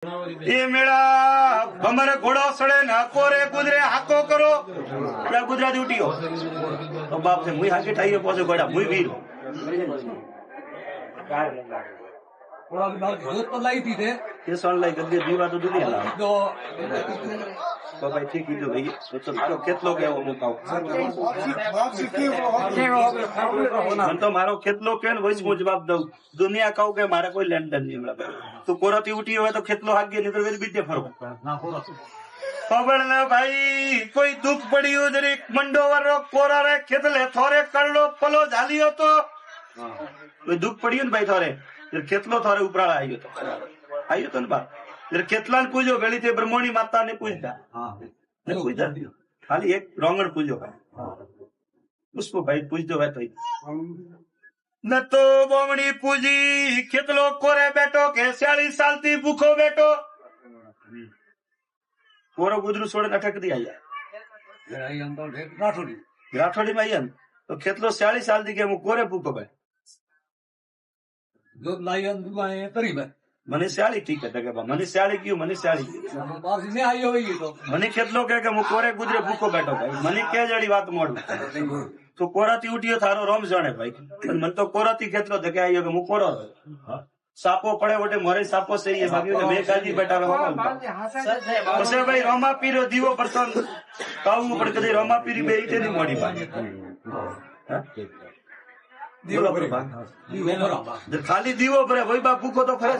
એ મેળા અમારે ઘોડો સડે ને કોરે કુદરે હાકો કરો એટલે ગુજરાતી ઉઠીઓ તો બાપ છે મુઈ હાકી ઠાઈએ પોસે ઘોડા મુઈ વીર તો લાવી દીધે એ સોન લઈ ગદ્દે દીવા તો દુનિયા તો ભાઈ ઠીક કીધું ભાઈ તો કેટલો કેવો મુકાવ મને તો મારો કેટલો કે ને વૈસ હું જવાબ દઉં દુનિયા કહું કે મારે કોઈ લેન્ડન નહીં હમણાં તું કોરાથી ઉઠી હોય તો કેટલો હાગ્ય નહીં તો બીજે ફરો ખબર ના ભાઈ કોઈ દુઃખ પડ્યું જરીક મંડોવર કોરા રે ખેતલે થોરે કરડો પલો ઝાલ્યો તો કોઈ દુઃખ પડ્યું ને ભાઈ થોરે કેટલો થોરે ઉપરાળા આવ્યો તો ને બા કેટલા ને પૂજો વેલી તે બ્રહ્મણી માતા ને પૂજતા ખાલી એક રોંગણ પૂજો પુષ્પ ભાઈ પૂજતો ભાઈ તો ન તો બોમણી પૂજી કેટલો કોરે બેઠો કે 40 સાલ થી ભૂખો બેઠો કોરો ગુજરું છોડે અટક દી આયા રાઠોડી માં આયા તો કેટલો 40 સાલ થી કે હું કોરે ભૂખો ભાઈ મને શાળી ઠીક છે કે મને શાળી ગયું મને શાળી મને કેટલો કે હું કોરે ગુજરે ભૂખો બેઠો ભાઈ મને કે જડી વાત મોડું તો કોરાથી ઉઠ્યો તારો રોમ જાણે ભાઈ મને તો કોરાથી કેટલો ધકે આવ્યો કે હું કોરો સાપો પડે ઓટે મોરે સાપો સહી મેં કાજી બેઠા પછી ભાઈ રોમા પીરો દીવો પરસન કાવું પડે કદી રોમા પીરી બે રીતે નહીં મોડી ભાઈ ખાલી દીવો ભરે ભાઈ બા ભૂખો તો ખરે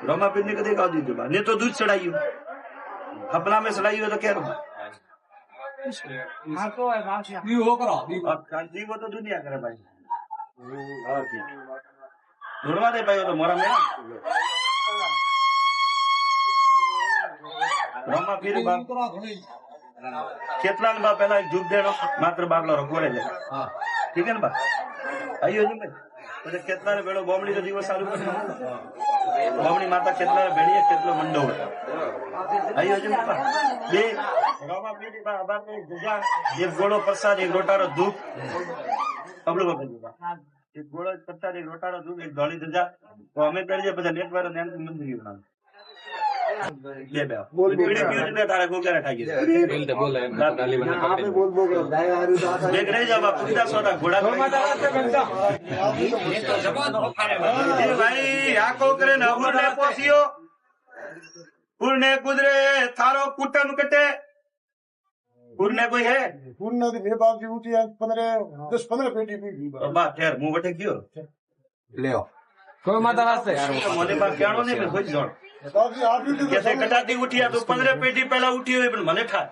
રોમાપીર ને કદી કાવ દીધું ને તો દૂધ ચડાયું હપલા में ચડાયું તો કેરો દીવો તો દુનિયા કરે ભાઈ ઢોળવા દે ભાઈ તો મોરા મેળા રોમાપીર કેટલા બા પેલા જુગ દેડો માત્ર બાગલો રખોડે છે ઠીક ને બા આયો ને પછી કેટલા વેળો બોમડી નો દિવસ ચાલુ કરી બોમડી માતા કેટલા ભેડીએ કેટલો મંડો આયો છે બે રોમા પીડી બા અબાર ને જજા એક ગોળો પ્રસાદ એક રોટારો ધૂપ અબળો બાપા એક ગોળો પ્રસાદ એક રોટારો ધૂપ એક ધોળી જજા તો અમે કરીએ બધા નેટ વાળો ને મંદિર બનાવ તારા ગોગારા ઠાકી ભાઈ આખો કરે ને પહોંચ્યો પૂર્ણે કુદરે થારો કુટન કટે પૂર્ણે કોઈ હે પૂર્ણ બે બાપજી ઉઠી 10-15 પેટી પી બા ઠેર હું વટે ગયો લ્યો કોઈ માતા વાસ્તે મને બા ક્યાણો ને કોઈ જોડ કટાતી ઉઠ્યા તો 15 પેટી પેલા ઉઠી હોય પણ મને ઠા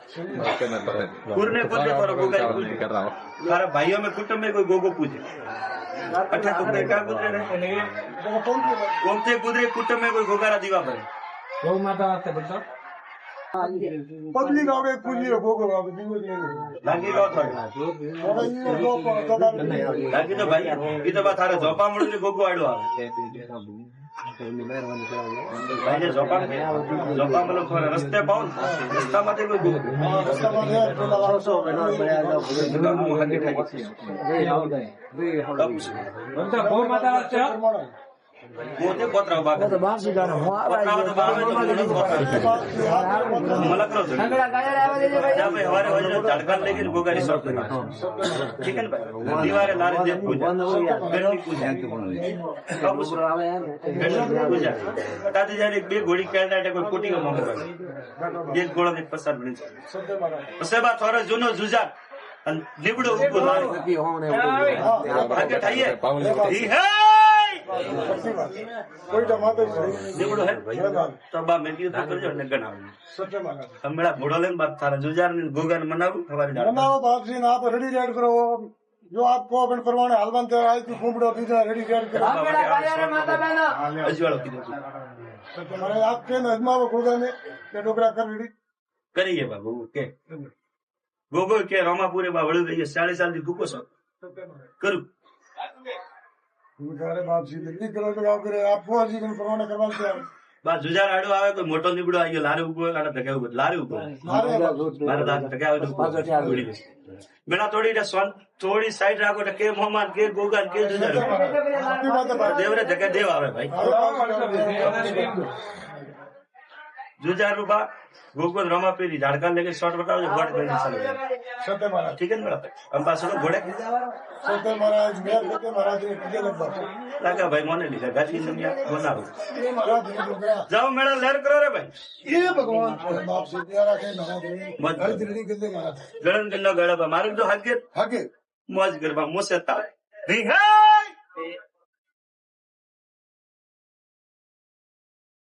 પૂર્ણે કુદરે તારો ગોગારી તારા ભાઈઓ में कुटुंब में कोई गोगो पूजे अच्छा तुमने क्या गुजरे रहे कौन थे गुजरे कुटुंब में कोई गोगारा दीवा भरे ગૌ માતા વાસ્તે બચ્ચો પબ્લિક આવે પૂજીએ ભોગો આવે લાગી ગયો તો લાગી તો ભાઈ એ તો બા તારે જોપા મળે ગોગો આડો આવે ભાઈ જોપા મળો થોડા રસ્તે પાઉ રસ્તા માટે કોઈ ગોગો ગૌ માતા વાસ્તે પોતે પોતરા બાગ તો બાર સીધાનો મલકરો ભાઈ હવારે ઝાડકા લઈ ગોગારી શોપ ઠીક ને ભાઈ દીવારે લારે દે પૂજા ગણની પૂજા તાતી જારે બે ઘોડી કેળા એટલે કોઈ કોટીઓ માંગો એક ઘોડો ને પસાર બની છે પછી બા થોરો જૂનો જુજા અને લીબડો ઉભો લારે આગે ઠાઈએ ઈ હે કોઈ ટમાટર લીબડો હે તો બા મેં કીધું તો કરજો ને ગણાવ તમડા ઘોડો લઈને બાપ થારા જુજાર ને ગોગાને મનાવું ખબર બનાવો બાપજી ને આપ રેડી રેડ કરો જો આપ કો પણ પ્રમાણે હાલવાન તે આઈ તું કુંબડો બીજા રેડી રેડ કરો અજવાળો કીધું તો તમારે આપ કે અજમાવો ગોગાને કે ડોકરા કર રેડી કરીએ બાબુ કે ગોગો કે રોમાપુરે બા વળું ગઈ 40 સાલ થી ભૂકો છો કરું तुम्हारे बाप जी दिल्ली करो तो आप करे आप को जी प्रमाण करवा के બસ જુજાર આડો આવે કોઈ મોટો નીબડો આવી ગયો લારે ઉભો કાઢે ટકા ઉભો લારે ઉભો મારે દાંત ટકા આવે તો ઉભો. બેટા થોડી સાઈડ રાખો એટલે કે મોહમ્મદ કે ગોગા કે જુજાર દેવરે જગ્યા દેવ આવે ભાઈ જુજાર રૂપા ગોગોદ રમાપીરી ઝાડકા લેકે શોર્ટ બતાવજો ગોડ કરી ચાલે सत्य महाराज ठीक है ना मेरा हम पास में घोड़े सत्य महाराज मेयर सत्य महाराज ने किए लगभग लगा भाई मोने लिखा गाजी दुनिया बनाओ ये महाराज ने जो गया जाओ मेरा लहर करो रे भाई ये भगवान बाप से प्यारा के ना मत हर दिल्ली कितने महाराज गड़न गन्नो गड़ा मारे तो हगे आगे मौज गरबा मुझसे ता नहीं है